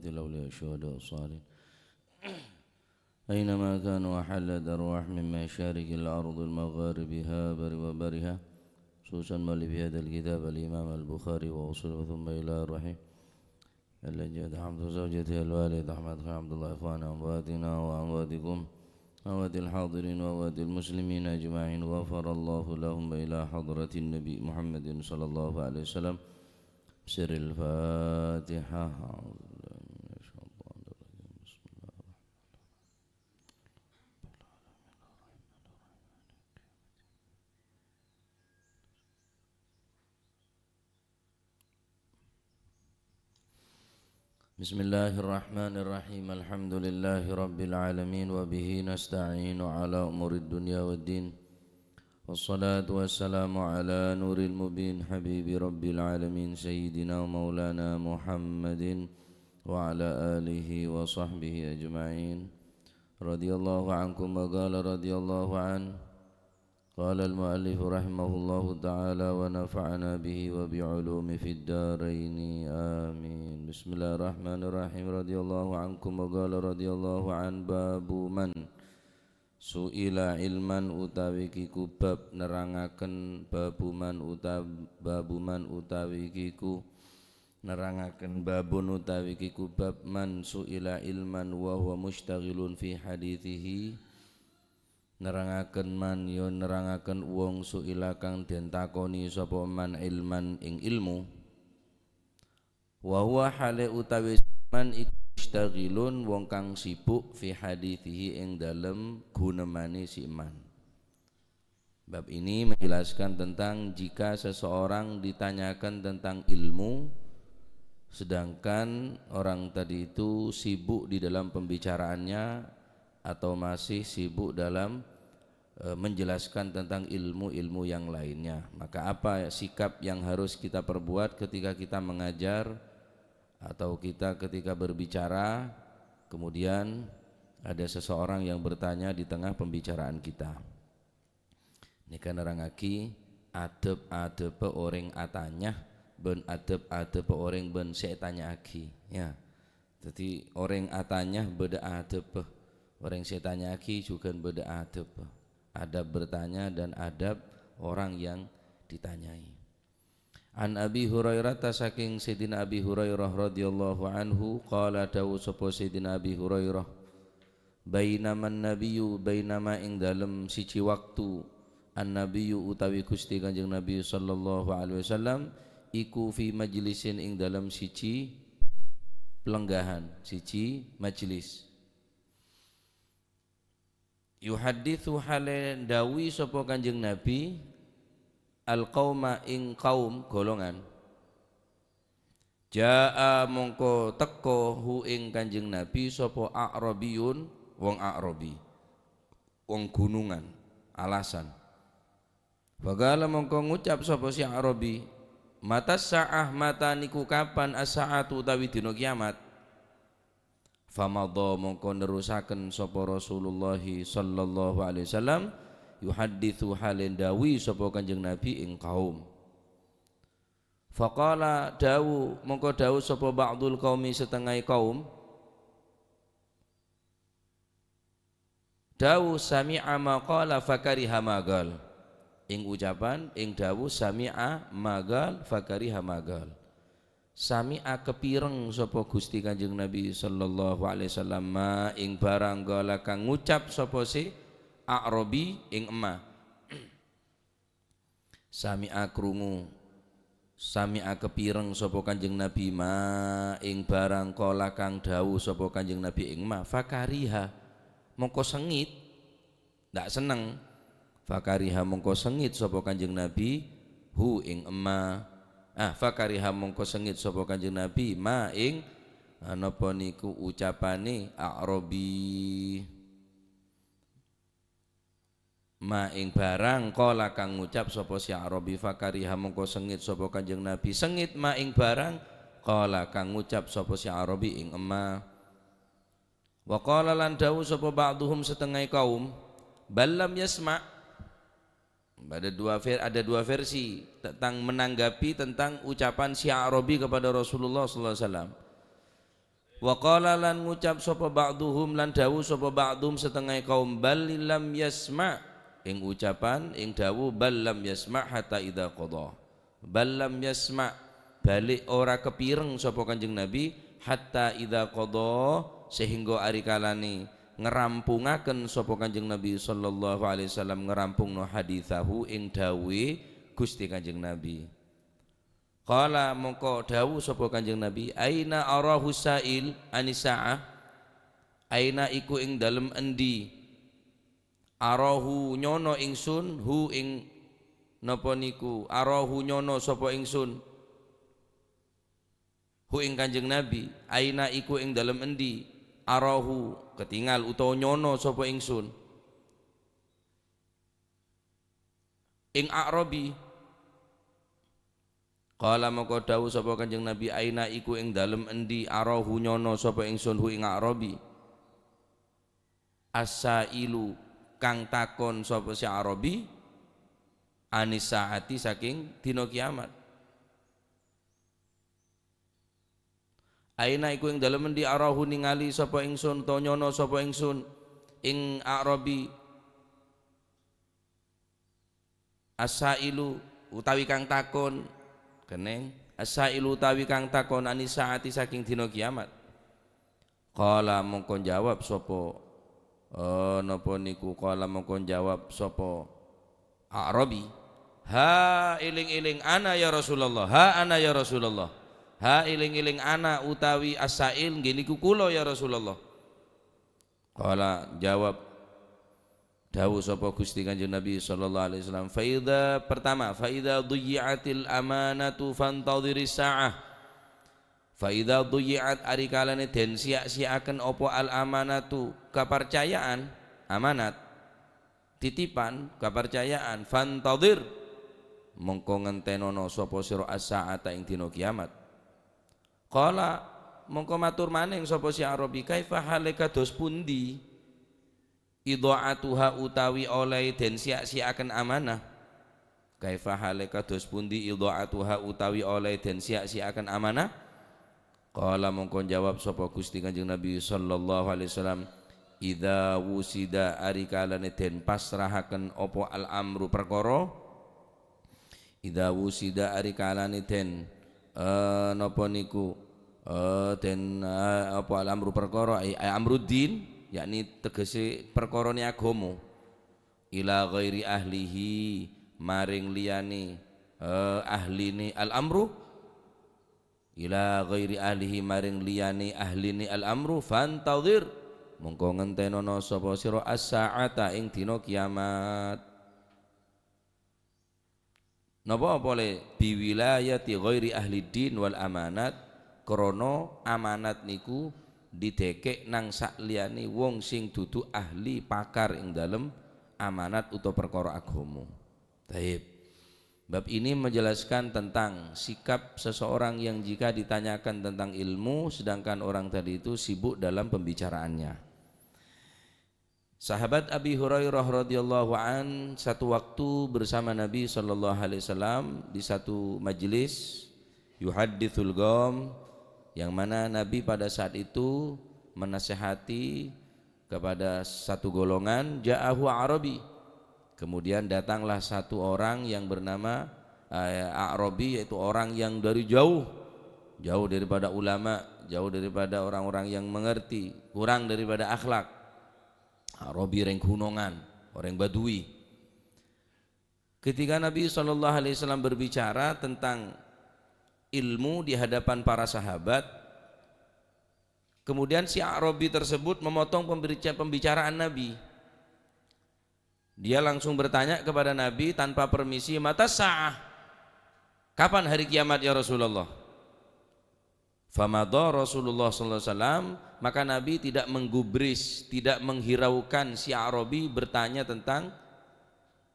الأولياء الشهداء الصالحين أينما كانوا وحلت أرواح من مشارق الأرض المغاربها بر وبرها خصوصا مؤلف هذا الكتاب الإمام البخاري ووصله ثم إلى الرحيم الذي حمد زوجته الوالد أحمد خان عبد الله إخوانا أمواتنا وأمواتكم أموات الحاضرين وأموات المسلمين أجمعين غفر الله لهم إلى حضرة النبي محمد صلى الله عليه وسلم سر الفاتحة. بسم الله الرحمن الرحيم الحمد لله رب العالمين وبه نستعين على أمور الدنيا والدين والصلاة والسلام على نور المبين حبيب رب العالمين سيدنا ومولانا محمد وعلى آله وصحبه أجمعين رضي الله عنكم وقال رضي الله عنه قال المؤلف رحمه الله تعالى ونفعنا به وبعلوم في الدارين آمين. بسم الله الرحمن الرحيم رضي الله عنكم وقال رضي الله عن باب من su'ila ilman utawi kiku bab nerangaken babuman utawi kiku nerangaken babun utawi kiku bab man su'ila ilman wa huwa mustaghilun fi hadithihi nerangaken man yo nerangaken wong su'ila kang den takoni sapa man ilman ing ilmu wa huwa hale utawi man iku mustaghilun wong kang sibuk fi hadithihi ing dalem gunemane si iman. Bab ini menjelaskan tentang jika seseorang ditanyakan tentang ilmu sedangkan orang tadi itu sibuk di dalam pembicaraannya atau masih sibuk dalam menjelaskan tentang ilmu-ilmu yang lainnya, maka apa sikap yang harus kita perbuat ketika kita mengajar atau kita ketika berbicara kemudian ada seseorang yang bertanya di tengah pembicaraan kita. Ini kan nerangaki adab-adab orang atanya ben adab-adab orang ben setanya aki ya. Jadi orang atanya beda adab, orang setanya aki juga beda adab. Adab bertanya dan adab orang yang ditanyai. An Abi Hurairah saking Sayyidina Abi Hurairah radhiyallahu anhu qala dawu sapa Sayyidina Abi Hurairah bainama nabiyyu bainama ing dalem siji waktu an-nabiyyu utawi Gusti Kanjeng Nabi sallallahu alaihi wasallam iku fi majlisin ing dalem siji pelenggahan siji majelis yuhaditsu hale dawi sapa Kanjeng Nabi al-qauma ing kaum golongan jaa mongko teko hu ing Kanjeng Nabi sapa a'rabiyun wong a'rabi wong gunungan alasan bagala mongko ngucap sapa si a'rabi mata sa'ah mata niku kapan as-sa'atu utawi dina kiamat famadha mongko nerusaken sapa Rasulullah sallallahu alaihi wasallam yuhaditsu halin dawi sapa Kanjeng Nabi ing kaum faqala dawu mongko dawu sapa ba'dul qaumi setengah kaum dawu sami'a maqala fakariha magal ing ucapan ing dawu sami'a magal fakariha magal sami'a kepireng sapa Gusti Kanjeng Nabi sallallahu alaihi wasallam ma ing barang gala kang ngucap sapa si a'rabi ing emah sami'a krungu sami'a kepireng sapa Kanjeng Nabi ma ing barang kala kang dawuh sapa Kanjeng Nabi ing emah fakariha mongko sengit ndak seneng fakariha mongko sengit sapa Kanjeng Nabi hu ing emah fakariha mongko sengit sapa Kanjeng Nabi ma ing napa niku ucapane a'rabi ma ing barang kala kang ngucap sapa si Arabi fakariha mongko sengit sapa Kanjeng Nabi sengit ma ing barang kala kang ngucap sapa si Arabi ing emma wa qala lan dawu sapa ba'duhum setengah kaum balam yasma ada dua versi tentang menanggapi tentang ucapan si Arabi kepada Rasulullah sallallahu alaihi wasallam Wa qala lan ngucap sapa ba'duhum lan dawu sapa ba'dhum setengah kaum bal lam yasma' ing ucapan ing dawu bal lam yasma' hatta idza qada. Bal lam yasma' balik ora kepireng sapa Kanjeng Nabi hatta idza qada sehingga ari kalane ngerampungaken sapa Kanjeng Nabi sallallahu alaihi wasallam ngerampungno hadithahu ing dawe Gusti Kanjeng Nabi. Qala mongko dawu sapa Kanjeng Nabi aina arahu sa'il anisa'ah aina iku ing dalem endi arahu nyono ingsun hu ing napa niku arahu nyono sapa ingsun hu ing Kanjeng Nabi aina iku ing dalem endi arahu ketinggal utawa nyono sapa ingsun ing Arabi. Qala maka dawuh sapa Kanjeng Nabi aina iku ing dalem endi arahu nyono sapa ingsun hu ing Arabi. As-sailu kang takon sapa si Arabi anis saati saking dina kiamat. Aina iku ing dalem endi arahu ningali sapa ingsun to nyono sapa ingsun ing Arabi. As-sailu utawi kang takon keneng as-sailu utawi kang takon anis saati saking dina kiamat. Qala mongko jawab sapa napa niku qala mongko jawab sapa Arabi ha iling-iling ana ya Rasulullah ha ana ya Rasulullah ha iling-iling ana utawi as-sail nggih niku kula ya Rasulullah. Qala jawab dawuh sapa Gusti Kanjeng Nabi sallallahu alaihi wasallam faida pertama faida dhuyyatil amanatu fantadhiris saah faida dhuyat ari kalane den sia-siaken apa al amanatu kepercayaan amanat titipan kepercayaan fantadhir mongko ngentenono sapa sira as-saata ing dina kiamat. Qala mongko matur maning sapa si Arabi kaifa halika dos pundi idha'atuha utawi oleh den sia-siaken amanah kaifa halika dos pundi idha'atuha utawi oleh den sia-siaken amanah. Qala mongko jawab sapa Gusti Kanjeng Nabi sallallahu alaihi wasallam idza wusida ari kalane den pasrahaken apa al amru perkara idza wusida ari kalane den napa niku den apa al amru perkara amruddin yakni tegese perkarane agama ila ghairi ahlihi maring liyane ahline al-amru ila ghairi ahlihi maring liyane ahline al-amru fantadhir mongko ngentenono sapa sira as-saata ing dina kiamat. Napa boleh biwilayati ghairi ahli din wal amanat krana amanat niku didekek nang sakliyane wong sing dudu ahli pakar ing dalem amanat utawa perkara agama. Baik. Bab ini menjelaskan tentang sikap seseorang yang jika ditanyakan tentang ilmu sedangkan orang tadi itu sibuk dalam pembicaraannya. Sahabat Abi Hurairah radhiyallahu an satu waktu bersama Nabi sallallahu alaihi wasallam di satu majelis yuhadditsul ghaum yang mana Nabi pada saat itu menasihati kepada satu golongan ja'ahu Arabi. Kemudian datanglah satu orang yang bernama Arabi, yaitu orang yang dari jauh daripada ulama, jauh daripada orang-orang yang mengerti, kurang daripada akhlak. Arabi reng gunungan, orang Badui. Ketika Nabi SAW berbicara tentang ilmu di hadapan para sahabat, kemudian si Arabi tersebut memotong pembicaraan Nabi. Dia langsung bertanya kepada Nabi tanpa permisi, mata sa'ah, kapan hari kiamat ya Rasulullah? Famadha Rasulullah sallallahu alaihi wasallam, maka Nabi tidak menggubris, tidak menghiraukan si Arabi bertanya tentang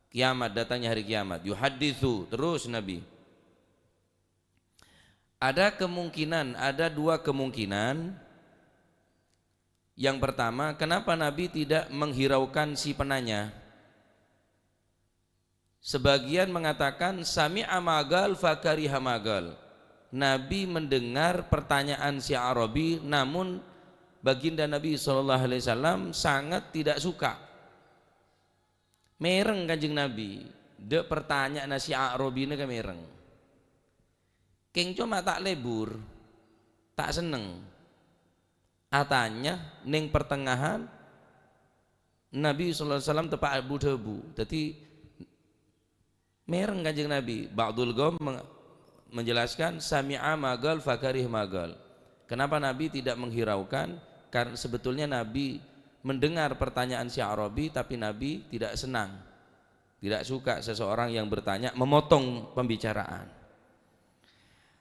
kiamat, datangnya hari kiamat. Yuhaditsu, terus Nabi. Ada dua kemungkinan. Yang pertama, kenapa Nabi tidak menghiraukan si penanya? Sebagian mengatakan sami'a magal fakariha magal. Nabi mendengar pertanyaan si Arabi, namun baginda Nabi SAW sangat tidak suka. Mereng Kanjeng Nabi, de pertanyaan si Arabi ini mereng. Keng cuma tak lebur, tak seneng. Atanya neng pertengahan Nabi SAW tepak abu debu. Jadi mereng Kanjeng Nabi. Ba'dul Qaum menjelaskan sami'a magal fakarih magal. Kenapa Nabi tidak menghiraukan? Karena sebetulnya Nabi mendengar pertanyaan si Arabi, tapi Nabi tidak senang, tidak suka seseorang yang bertanya memotong pembicaraan.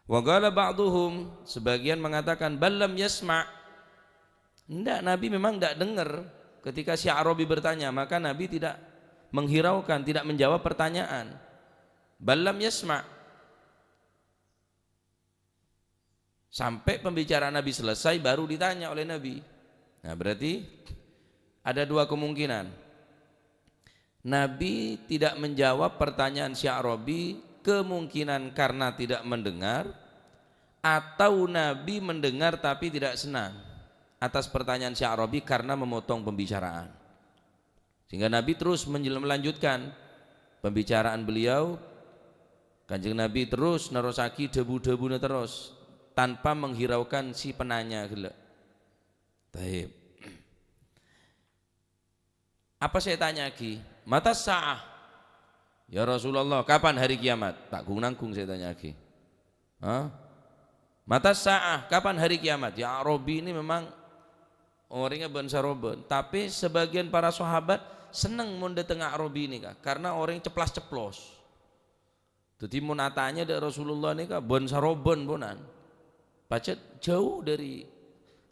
Wa qala ba'duhum, sebagian mengatakan ballam yasma'. Enggak, Nabi memang tidak dengar ketika si Arabi bertanya, maka Nabi tidak menghiraukan, tidak menjawab pertanyaan. Ballam yasma'. Sampai pembicaraan Nabi selesai baru ditanya oleh Nabi. Nah, berarti ada dua kemungkinan. Nabi tidak menjawab pertanyaan si Arabi, kemungkinan karena tidak mendengar, atau Nabi mendengar tapi tidak senang atas pertanyaan si Arabi karena memotong pembicaraan. Sehingga Nabi terus melanjutkan pembicaraan beliau. Kanjeng Nabi terus nerosaki debu-debunya terus tanpa menghiraukan si penanya. Taib. Apa saya tanya lagi? Mata sa'ah. Ya Rasulullah, kapan hari kiamat? Tak nanggung saya tanya lagi. Mata sa'ah, kapan hari kiamat? Ya Arabi ini memang orangnya bangsa Robon, tapi sebagian para sahabat seneng mun tengah Arabi ini kah, karena orang ceplas-ceplos. Jadi mun atanya dari Rasulullah ini kah bangsa Robon bonan. Pacet jauh dari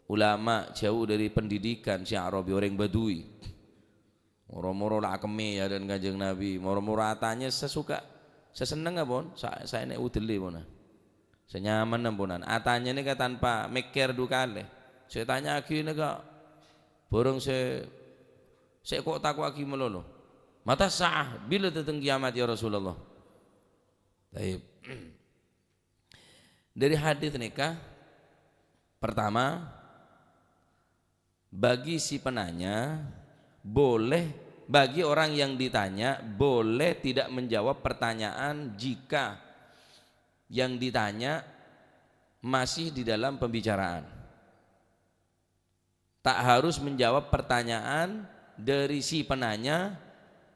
ulama, jauh dari pendidikan si Arabi, orang Badui. Moro-moro lah keme ya dan Kanjeng Nabi, moro-moro atanya sesuka, seseneng bon, saya nek udeli bonan. Senyaman bonan. Atanya ini kah tanpa mikir dukale. Saya tanya lagi ini kak, borong saya kok takut lagi melulu. Mata sah, bila datang kiamat ya Rasulullah. Baik. Dari hadis nikah, pertama, bagi si penanya boleh, bagi orang yang ditanya boleh tidak menjawab pertanyaan jika yang ditanya masih di dalam pembicaraan. Tak harus menjawab pertanyaan dari si penanya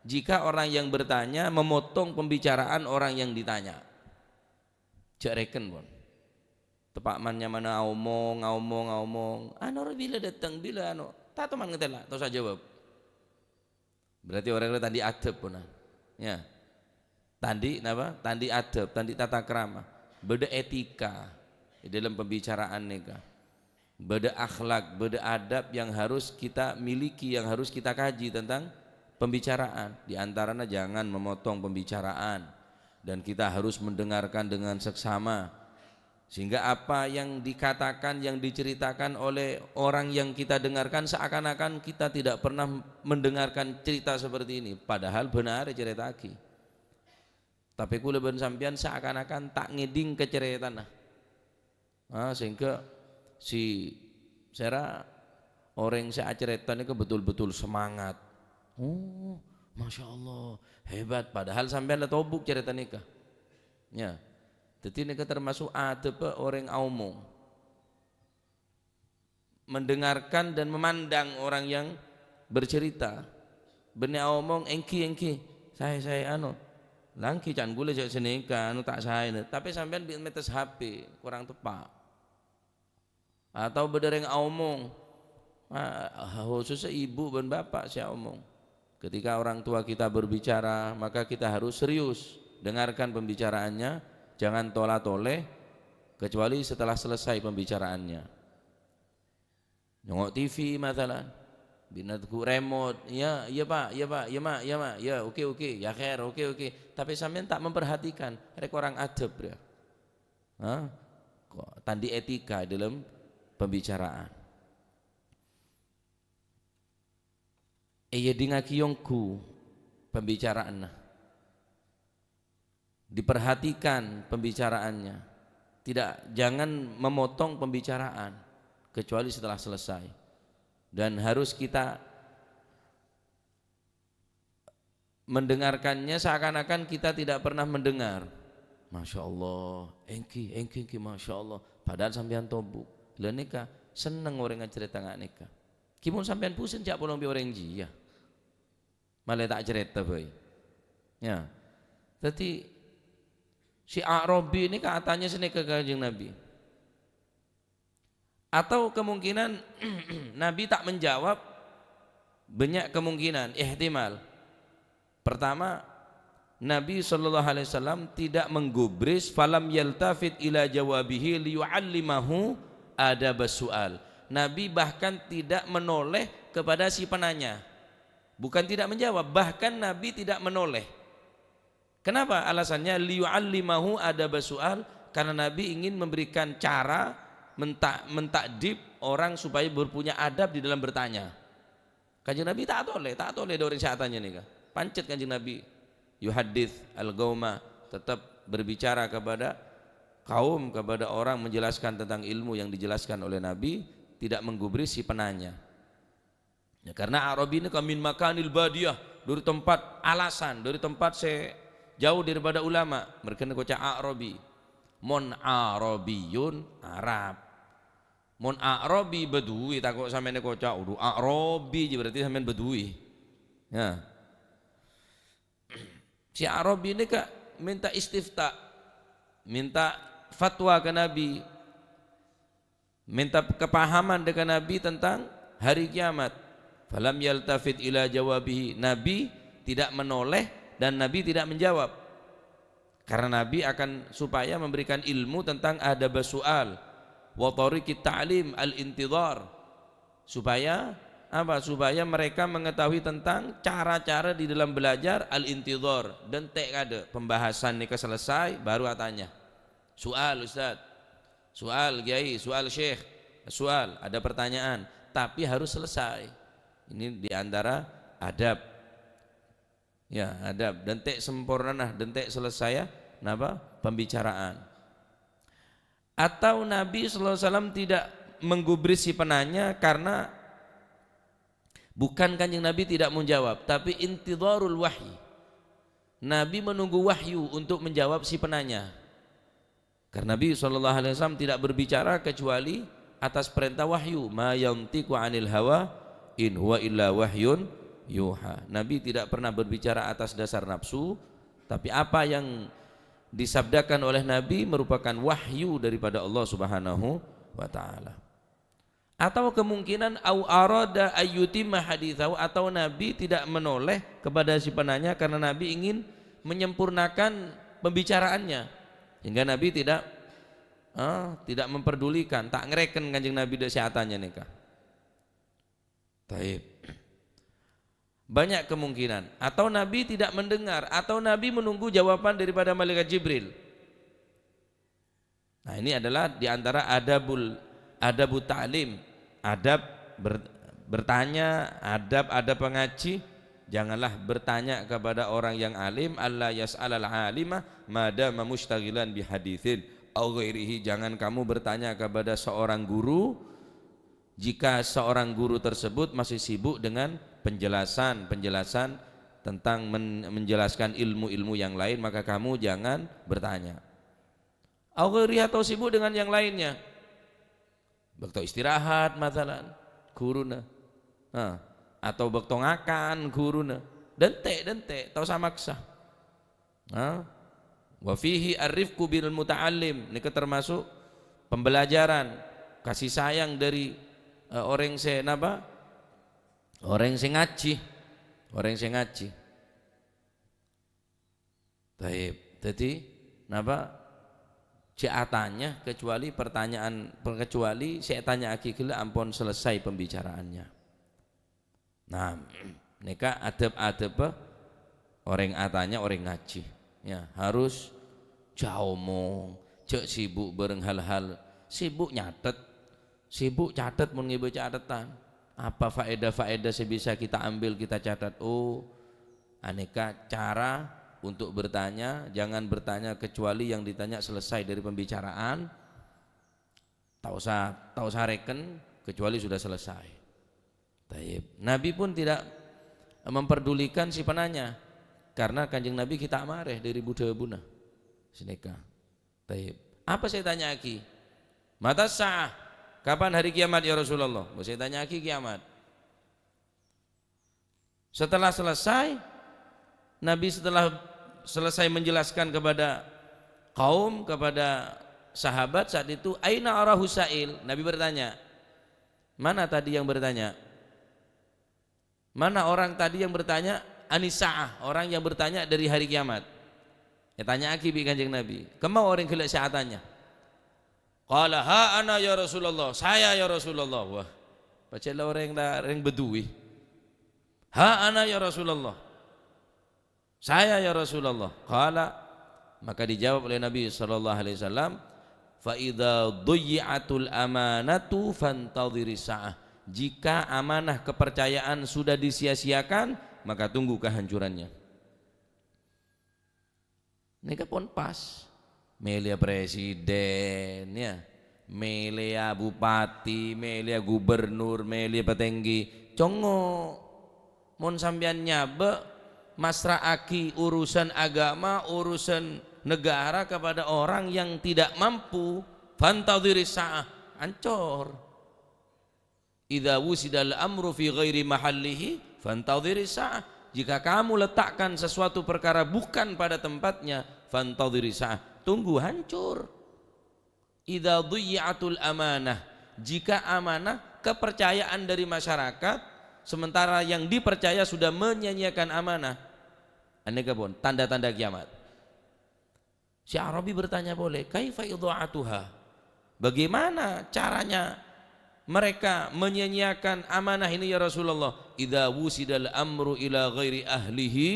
jika orang yang bertanya memotong pembicaraan orang yang ditanya. Jak reken bon. Tepak mannya mana ngomong. Anu bila datang bila anu. Tak teman ngetela, tak usah jawab. Berarti orang tadi adab bon. Ya. Tadi apa? Tadi adab, tadi tata krama. Beda etika di dalam pembicaraan nikah. Beda akhlak, beda adab yang harus kita miliki, yang harus kita kaji tentang pembicaraan. Di antaranya jangan memotong pembicaraan, dan kita harus mendengarkan dengan seksama, sehingga apa yang dikatakan, yang diceritakan oleh orang yang kita dengarkan seakan-akan kita tidak pernah mendengarkan cerita seperti ini, padahal benar cerita lagi. Tapi kula ben sampean seakan-akan tak ngeding keceritaan. Sehingga si saya orang saya cerita ini betul-betul semangat. Oh, masya Allah, hebat. Padahal sampai ada tobuk cerita nikah. Ya, jadi nikah termasuk ada orang omong, mendengarkan dan memandang orang yang bercerita. Benih omong engki, saya anu, langki can gule cak senika anu tak saya. Tapi sampai di metes HP kurang tepat. Atau bedereng omong, khususnya ibu dan bapak saya omong. Ketika orang tua kita berbicara, maka kita harus serius dengarkan pembicaraannya, jangan tola-toleh kecuali setelah selesai pembicaraannya. Nyongok TV masalah, binatku remote, ya pak, ya oke, ya khair, oke. Tapi sampean tak memperhatikan, rek orang adab ya. Tandi etika dalam pembicaraan. Iya dingakiyongku pembicaraan. Diperhatikan pembicaraannya. jangan memotong pembicaraan kecuali setelah selesai, dan harus kita mendengarkannya seakan-akan kita tidak pernah mendengar. Masya Allah, engki, Masya Allah. Padahal sampean tobuk, lah nikah seneng orang cerita nggak nikah. Kimun sampean pusing jak polong bi orang jia, malah tak cerita boy. Ya, jadi si Arabi ini katanya sini ke Kanjeng Nabi. Atau kemungkinan Nabi tak menjawab, banyak kemungkinan, ihtimal. Pertama, Nabi SAW tidak menggubris, falam yaltafit ila jawabihi liyu'allimahu adab su'al. Nabi bahkan tidak menoleh kepada si penanya. Bukan tidak menjawab, bahkan Nabi tidak menoleh. Kenapa? Alasannya liyu'allimahu adab su'al, karena Nabi ingin memberikan cara mentakdib orang supaya berpunya adab di dalam bertanya. Kanjeng Nabi tak toleh dari syahatannya nih kah. Pancet Kanjeng Nabi yuhadits al-gauma, tetap berbicara kepada kaum, kepada orang, menjelaskan tentang ilmu yang dijelaskan oleh Nabi, tidak menggubris si penanya. Ya, karena Arabi ini min makanil badiyah, dari tempat alasan, dari tempat jauh daripada ulama. Mereka ini kocak Arabi. Mon Arabiyun Arab, mon Arabi Badui, tak kok sampean kocak udah Arabi berarti sampean Badui. Ya. Si Arabi ini kak minta istifta, minta fatwa ke Nabi, minta kepahaman dengan Nabi tentang hari kiamat. Falam yaltafit ila jawabihi, Nabi tidak menoleh dan Nabi tidak menjawab. Karena Nabi akan supaya memberikan ilmu tentang adab su'al wa tariqit ta'lim al-intidhar, supaya apa? Supaya mereka mengetahui tentang cara-cara di dalam belajar al-intidhar, dan ada pembahasan ini selesai baru tanya. Soal Ustaz, soal Kiai, soal Syekh, soal ada pertanyaan, tapi harus selesai. Ini diantara adab. Ya, adab dan sempurna nah dan selesai napa pembicaraan. Atau Nabi sallallahu alaihi wasallam tidak menggubris si penanya karena bukan Kanjeng Nabi tidak menjawab, tapi intidharul wahyi. Nabi menunggu wahyu untuk menjawab si penanya. Karena Nabi sallallahu alaihi wasallam tidak berbicara kecuali atas perintah wahyu. Ma yantiqu 'anil hawa in huwa illa wahyun yuha. Nabi tidak pernah berbicara atas dasar nafsu, tapi apa yang disabdakan oleh Nabi merupakan wahyu daripada Allah Subhanahu wa taala. Atau kemungkinan au arada ayyutimma haditsahu, atau Nabi tidak menoleh kepada si penanya karena Nabi ingin menyempurnakan pembicaraannya, hingga Nabi tidak memperdulikan, tak ngereken Kanjeng Nabi dasiatannya nikah. Taib. Banyak kemungkinan. Atau Nabi tidak mendengar, atau Nabi menunggu jawaban daripada malaikat Jibril. Nah, ini adalah diantara adabu ta'lim, adab bertanya, adab pengaji. Janganlah bertanya kepada orang yang alim, alla yas'alal alimah madama mustaghilan bihaditsin au ghairihi. Jangan kamu bertanya kepada seorang guru jika seorang guru tersebut masih sibuk dengan penjelasan tentang menjelaskan ilmu-ilmu yang lain, maka kamu jangan bertanya. Au ghairihi, atau sibuk dengan yang lainnya. Waktu istirahat masalan guruna, atau waktu ngakan guruna, dente tau samaksa. Wa fihi arifku bil muta'allim, ini termasuk pembelajaran kasih sayang dari orang yang ngaji. Baik, jadi napa? Ciatanya kecuali saya tanya akikila ampun selesai pembicaraannya. Nah, neka adab orang atanya orang ngaji, ya harus jaomong, cek sibuk bareng hal-hal, sibuk catat mun ngibu catatan. Apa faedah sebisa kita ambil, kita catat. Oh, aneka cara untuk bertanya, jangan bertanya kecuali yang ditanya selesai dari pembicaraan. Tak usah reken kecuali sudah selesai. Taib. Nabi pun tidak memperdulikan si penanya, karena Kanjeng Nabi kita amareh dari budaya buna sineka. Taib. Apa saya tanya aki? Mata sah. Kapan hari kiamat ya Rasulullah? Saya tanya aki kiamat. Setelah selesai, Nabi setelah selesai menjelaskan kepada kaum, kepada sahabat saat itu, aina arahu sa'il, Nabi bertanya, mana tadi yang bertanya? Mana orang tadi yang bertanya? Anisa'ah, orang yang bertanya dari hari kiamat. Ya tanya aki bi Kanjeng Nabi, kemau orang kelak sa'atanya? Qala ha ana ya Rasulullah, saya ya Rasulullah. Wah, bacalah orang yang bedui. Ha ana ya Rasulullah, saya ya Rasulullah. Qala, maka dijawab oleh Nabi sallallahu alaihi wasallam, fa idza dhuyyatul amanatu fantadhiri sa'ah. Jika amanah kepercayaan sudah disia-siakan, maka tunggu kehancurannya. Ini pun pas. Melia presiden ya, melia bupati, melia gubernur, melia petinggi. Congo mun sampean nyabe masraaki urusan agama, urusan negara kepada orang yang tidak mampu, fantadhiri sa'ah, ancor. Idza wusidal amru fi ghairi mahallihi fantadhiri sa'ah. Jika kamu letakkan sesuatu perkara bukan pada tempatnya, fantadhiri sa'ah, tunggu hancur. Idza dhuyyatul amanah, jika amanah kepercayaan dari masyarakat, sementara yang dipercaya sudah menyanyiakan amanah, aneka pun tanda-tanda kiamat. Si Arabi bertanya boleh, kaifa idha'atuha, bagaimana caranya mereka menyanyiakan amanah ini ya Rasulullah? Idza wusidal amru ila ghairi ahlihi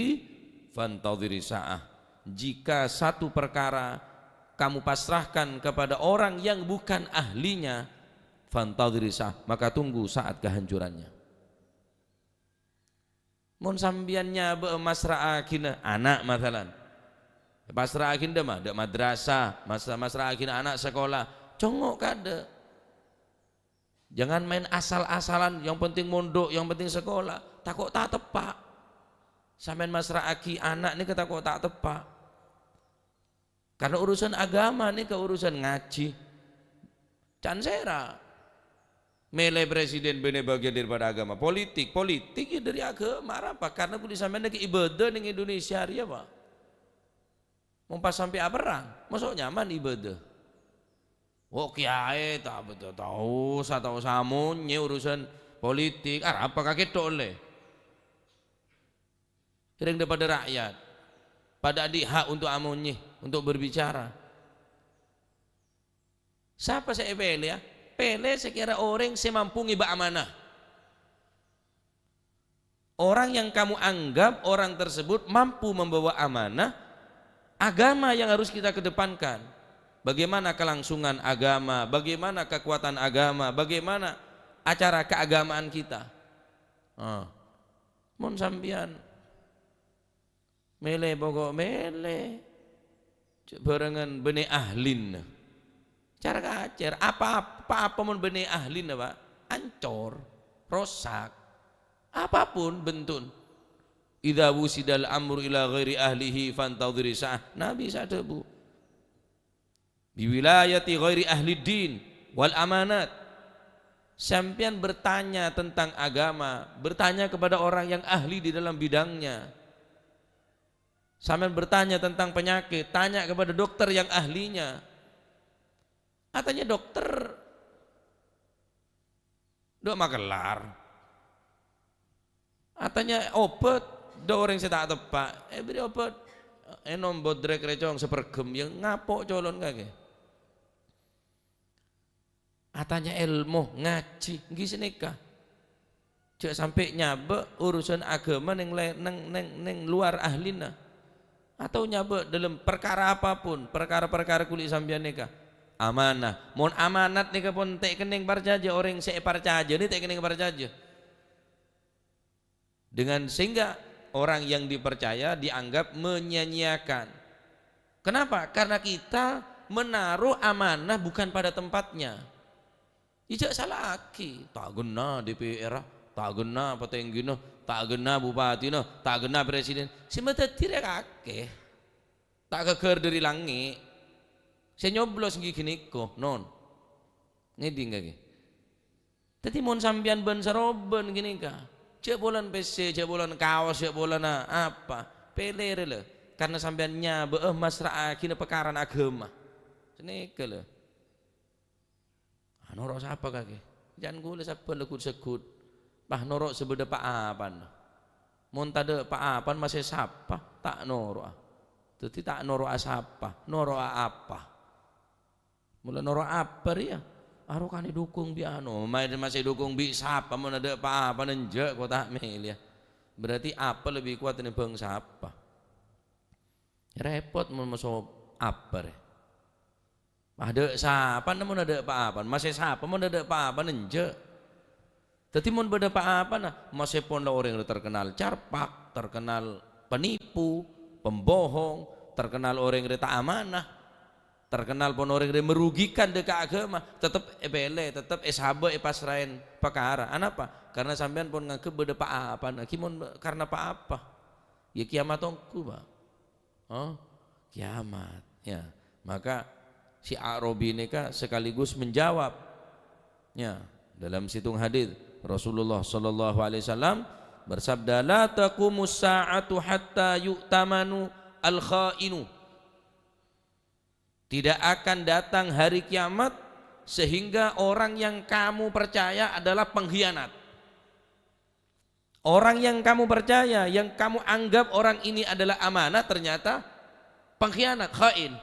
fantadhiri sa'ah. Jika satu perkara kamu pasrahkan kepada orang yang bukan ahlinya, fantadhiri sa'ah, maka tunggu saat kehancurannya. Mun sambiannya masra'akin anak masalan, pasra'akin dah mah dak madrasah, masra'akin anak sekolah, congok kada. Jangan main asal-asalan, yang penting mondok, yang penting sekolah, takut tak tepak. Sampean masra'aki anak ni takut tak tepak. Karena urusan agama ni ke urusan ngaji. Cansera. Mele presiden bene bagian daripada agama, politik ya dari agama apa? Karena kudu sampean ke ibadah ning Indonesia ya, Pak. Mau pas sampai perang, masuk nyaman ibadah. Oh kiai tak betul tahu satu samunnya urusan politik, apa kaget oleh. Kering daripada rakyat, pada adik hak untuk amunnya, untuk berbicara. Siapa saya pilih ya? Pilih sekira orang semampu ngibah amanah. Orang yang kamu anggap orang tersebut mampu membawa amanah, agama yang harus kita kedepankan. Bagaimana kelangsungan agama, bagaimana kekuatan agama, bagaimana acara keagamaan kita. Mun sampian mele pokok mele barengan bene ahlin. Cara kacer apa mun bene ahlin Pak, ancor, rosak. Apapun bentun. Idza wusidal amru ila ghairi ahlihi fantadhiri sa'ah. Nabi sadebu. Biwilayati ghairi ahli din wal amanat. Sampian bertanya tentang agama, bertanya kepada orang yang ahli di dalam bidangnya. Sampian bertanya tentang penyakit, tanya kepada dokter yang ahlinya. Katanya dokter dok magelar. Katanya obat dok orang saya tak tepak. Beri obat enom bodrek recong sepergem yang ngapok colon kage. Katanya ilmu ngaji nggih nikah. Cek sampai nyabe urusan agama neng luar ahlina. Atau nyabe dalam perkara apapun, perkara-perkara kulit sambian nikah. Amanah. Mon amanat nikah pun tek kening parjaja orang saya parjaja ni tek kening parjaja. Dengan sehingga orang yang dipercaya dianggap menyia-nyiakan. Kenapa? Karena kita menaruh amanah bukan pada tempatnya. Ijak salah aki, tak guna DPR, tak guna petenggino, tak guna bupati, tak guna presiden. Semata tidak kakek, tak keker dari langit. Saya nyoblos gini kok, non. Ngeding kaki. Tadi mon sambian ben saroben gini kah? Cek bulan PC, cek bulan kaos, cek bulan apa? Peler le. Karena sambiannya masra kina pekaran agama. Seneke le. Norok siapa kaki? Jangan gula siapa lekut sekut. Bah norok sebeda pak apan. Mon tade pak apan masih siapa? Tak norok. Tetapi tak norok siapa? Norok apa? Mula norok apa dia? Aro kan dukung biano, masih dukung bi siapa mau ada apa nenjek kau tak mil ya. Berarti apa lebih kuat ini bangsa apa? Repot mau masuk apa deh? Ada siapa namun ada apa? Masih siapa mau ada apa nenjek? Tapi mau beda apa nah masih pun orang yang terkenal carpak, terkenal penipu, pembohong, terkenal orang yang tak amanah. Terkenal pun orang yang merugikan dekat agama tetap ebele tetap eshabe pasrain perkara apa karena sampean pun ngake beda apa nah kimon karena apa ya kiamat ongku ba kiamat ya maka si Arabi ini sekaligus menjawab ya dalam situng hadis Rasulullah sallallahu alaihi wasallam bersabda la taqumus sa'atu hatta yu'tamanu al-kha'inu. Tidak akan datang hari kiamat sehingga orang yang kamu percaya adalah pengkhianat. Orang yang kamu percaya, yang kamu anggap orang ini adalah amanah ternyata pengkhianat, khain.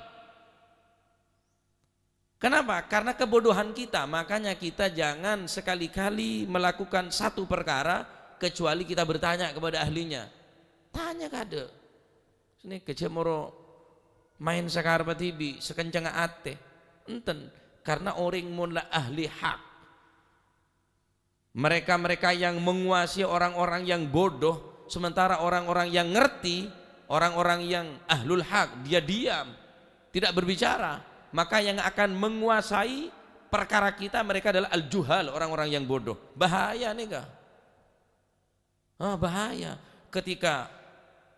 Kenapa? Karena kebodohan kita, makanya kita jangan sekali-kali melakukan satu perkara kecuali kita bertanya kepada ahlinya. Tanya kade. Sini kecemoro main sakar tibi sekencang ate enten karena orang mula ahli hak mereka yang menguasai orang-orang yang bodoh sementara orang-orang yang ngerti orang-orang yang ahlul hak dia diam tidak berbicara maka yang akan menguasai perkara kita mereka adalah al-juhal orang-orang yang bodoh bahaya nih kah bahaya ketika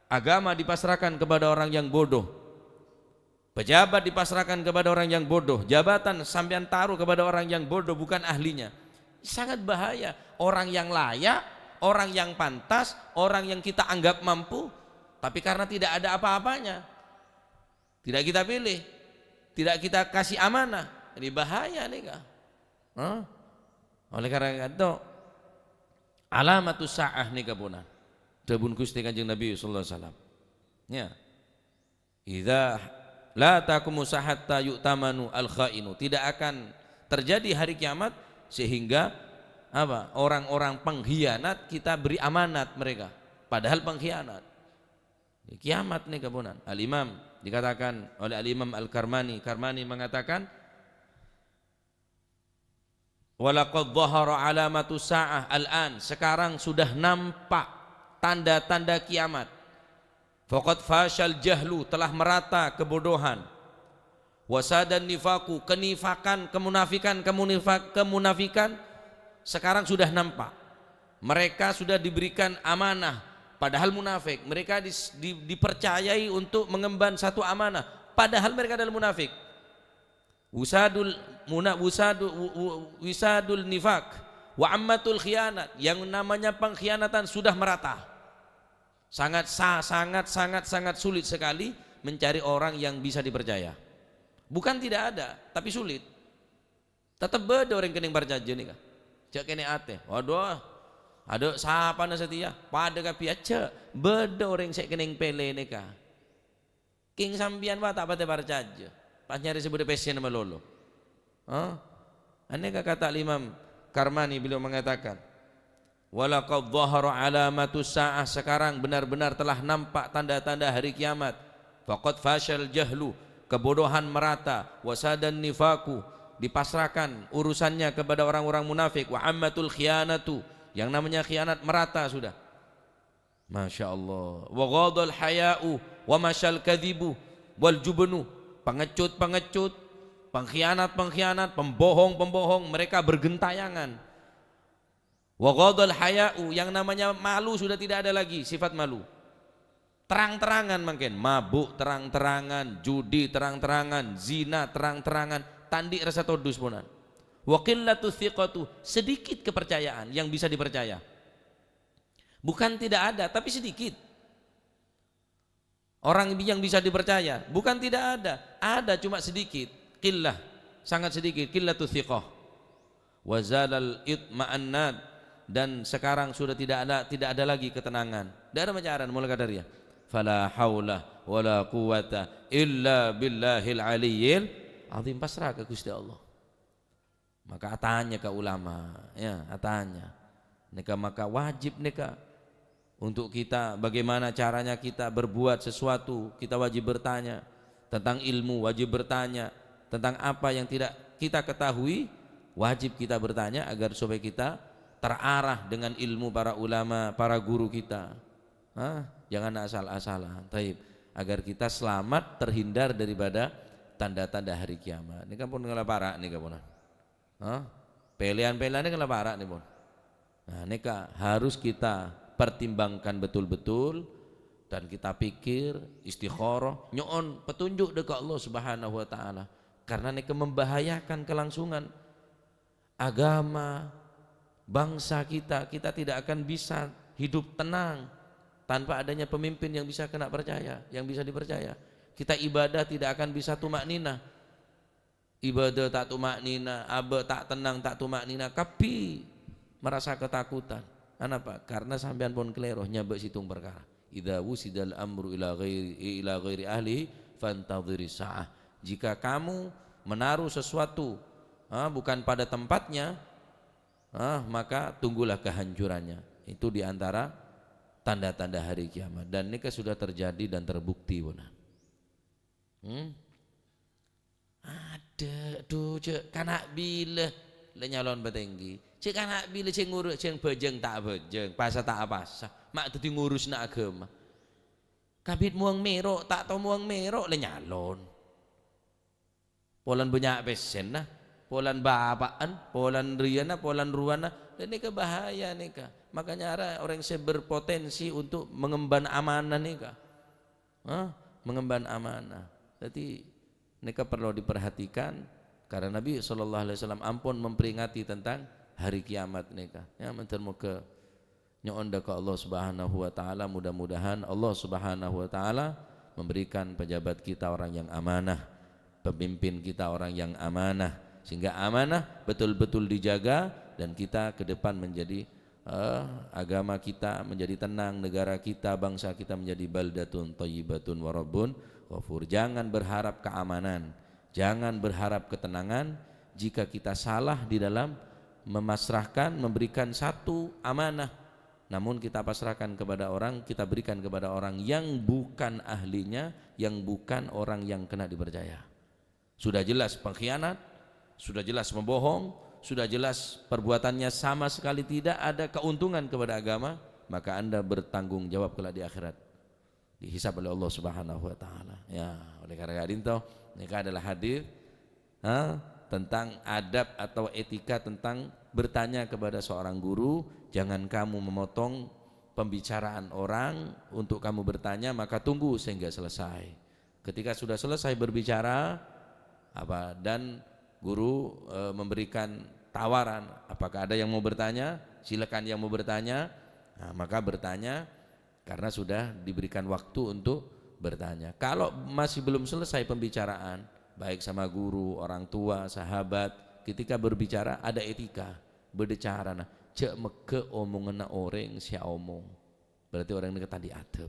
agama dipasrahkan kepada orang yang bodoh. Pejabat dipasrahkan kepada orang yang bodoh, jabatan sampean taruh kepada orang yang bodoh bukan ahlinya. Sangat bahaya. Orang yang layak, orang yang pantas, orang yang kita anggap mampu, tapi karena tidak ada apa-apanya. Tidak kita pilih, tidak kita kasih amanah. Ini bahaya nih kak. Oleh karena itu alamatus sa'ah nih kabunan. Debun Gusti Kanjeng Nabi sallallahu alaihi wasallam. Ya. Idza la taqumu hatta yu'tamanu al-khainu. Tidak akan terjadi hari kiamat sehingga apa? Orang-orang pengkhianat kita beri amanat mereka. Padahal pengkhianat. Kiamat nih kabunan. Al-Imam dikatakan oleh Al-Imam Al-Karmani. Karmani mengatakan walaqad dhahara alamatu sa'ah al-an. Sekarang sudah nampak tanda-tanda kiamat. Faqad fashal jahlu, telah merata kebodohan. Wasadan nifaku, kenifakan, kemunafikan sekarang sudah nampak. Mereka sudah diberikan amanah padahal munafik. Mereka dipercayai untuk mengemban satu amanah padahal mereka adalah munafik. Wisadul nifak wa ammatul khianat, yang namanya pengkhianatan sudah merata. Sangat sulit sekali mencari orang yang bisa dipercaya. Bukan tidak ada, tapi sulit. Tetap beda orang kening berjanji nih kak. Cak kene ate. Waduh, ada siapa na setia? Pada kapi aja. Beda orang cak kening pele nih kak. King sambian wa tak pada berjanji. Pas nyari sebut pasien nama lolo. Aneh kata Imam Karmani, beliau mengatakan walaqad dhahara alamatus sa'ah, sekarang benar-benar telah nampak tanda-tanda hari kiamat. Faqad fashal jahlu, kebodohan merata. Wasadan nifaku, dipasrahkan urusannya kepada orang-orang munafik. Wa ammatul khianatu, yang namanya khianat merata sudah. Masya Allah. Wa ghadal haya'u wa masyal kadhibu wal jubnu. Pengecut-pengecut, pengkhianat-pengkhianat, pembohong-pembohong, mereka bergentayangan. Wa ghadal haya'u, yang namanya malu sudah tidak ada lagi, sifat malu. Terang-terangan makin mabuk, terang-terangan, judi terang-terangan, zina terang-terangan, tandi rasa todus punan. Wa qillatu thiqatu, sedikit kepercayaan yang bisa dipercaya. Bukan tidak ada, tapi sedikit. Orang yang bisa dipercaya, bukan tidak ada cuma sedikit. Qillah, sangat sedikit. Qillatu thiqah. Wa zalal itma'annad, dan sekarang sudah tidak ada lagi ketenangan. Dari macaran mulai kadar ya. Fala haula wala quwata illa billahil aliyyil azim, pasrah ke Gusti Allah. Maka atanya ke ulama, ya atanya. Maka wajib untuk kita bagaimana caranya kita berbuat sesuatu, kita wajib bertanya tentang ilmu, wajib bertanya tentang apa yang tidak kita ketahui, wajib kita bertanya agar supaya kita terarah dengan ilmu para ulama, para guru kita. Jangan asal-asalan. Taib, agar kita selamat terhindar daripada tanda-tanda hari kiamat. Ini kan pun ngelaparak nih kan pun. Pilihan-pilihan ini ngelaparak nih pun. Nah, ini harus kita pertimbangkan betul-betul dan kita pikir istikharah, nyoon petunjuk dekat Allah Subhanahu wa taala. Karena ini membahayakan kelangsungan agama bangsa kita. Kita tidak akan bisa hidup tenang tanpa adanya pemimpin yang bisa kena percaya, yang bisa dipercaya. Kita ibadah tidak akan bisa tumak nina. Ibadah tak tumak nina, tak tenang, tak tumak nina, kapi merasa ketakutan. Kenapa? Karena sampean pun keleroh nyabek situng perkara. Idza wusidal amru ila ghairi ahli fantadhiri sa'ah. Jika kamu menaruh sesuatu bukan pada tempatnya, maka tunggulah kehancurannya. Itu diantara tanda-tanda hari kiamat, dan ini sudah terjadi dan terbukti. Ada tuh cek kanak bila le nyalon betenggi, cek kanak bila cek ngurus cek bejeng tak bejeng, pasah tak pasah, mak tuh ngurus nak agama. Kabit muang merok tak tau muang merok le nyalon. Polan banyak pesen nah, polan bapaan, polan riana, polan ruana, dan ini bahaya nih kak. Makanya orang yang berpotensi untuk mengemban amanah nih kak, mengemban amanah. Jadi mereka perlu diperhatikan karena Nabi SAW ampun memperingati tentang hari kiamat nih kak. Ya mentermuka nyoonda ke Allah Subhanahu wa taala, mudah-mudahan Allah Subhanahu wa taala memberikan pejabat kita orang yang amanah, pemimpin kita orang yang amanah, sehingga amanah betul-betul dijaga dan kita ke depan menjadi agama kita menjadi tenang, negara kita, bangsa kita menjadi baldatun thayyibatun wa rabbun ghafur. Jangan berharap keamanan, jangan berharap ketenangan jika kita salah di dalam memasrahkan, memberikan satu amanah, namun kita pasrahkan kepada orang, kita berikan kepada orang yang bukan ahlinya, yang bukan orang yang kena dipercaya. Sudah jelas pengkhianat, sudah jelas membohong, sudah jelas perbuatannya sama sekali tidak ada keuntungan kepada agama, maka Anda bertanggung jawab kelak di akhirat, dihisab oleh Allah Subhanahu wa taala. Ya, oleh karena itu ini adalah hadis tentang adab atau etika tentang bertanya kepada seorang guru. Jangan kamu memotong pembicaraan orang untuk kamu bertanya, maka tunggu sehingga selesai. Ketika sudah selesai berbicara dan guru memberikan tawaran, apakah ada yang mau bertanya? Silakan yang mau bertanya. Maka bertanya karena sudah diberikan waktu untuk bertanya. Kalau masih belum selesai pembicaraan, baik sama guru, orang tua, sahabat, ketika berbicara ada etika berbicara. Cek meke omongan orang si omong, berarti orang ini tadi adab.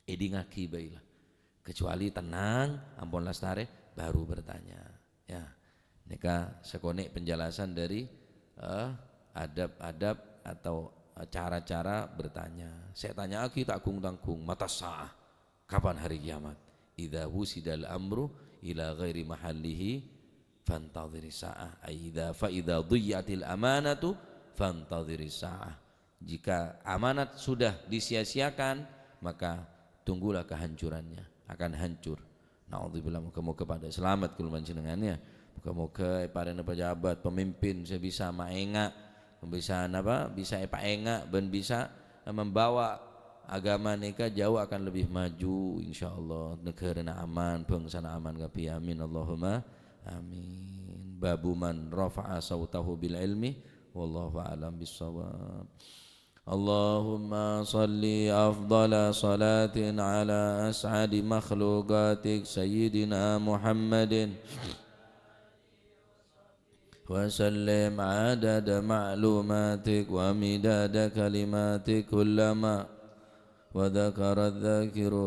Edi ngaki baiklah. Kecuali tenang, ampun lastare, baru bertanya. Ya. Nika sekonek penjelasan dari adab-adab atau cara-cara bertanya. Saya tanya lagi tak tanggung mata sa'ah, kapan hari kiamat? Idza wusidal amru ila ghairi mahallihi fantadhiri sa'ah. Idza fa idza dhiyatil amanatu fantadhiri sa'ah. Jika amanat sudah disia-siakan, maka tunggulah kehancurannya, akan hancur. Naudzubillah, muka-muka pada selamat kuluman jenengannya. Muka-muka para pejabat, pemimpin saya bisa maenga, bisa apa? Bisa paenga ben bisa membawa agama nika jauh akan lebih maju insyaallah. Negara aman, bangsa aman kapi amin Allahumma amin. Babu man rafa'a sautahu bil ilmi wallahu a'lam bissawab. Allahumma salli afdala salatin ala as'adi makhluqatik sayyidina Muhammadin wa sallim adada ma'lumatik wa midada kalimatik kullama wa dhakara dhakiru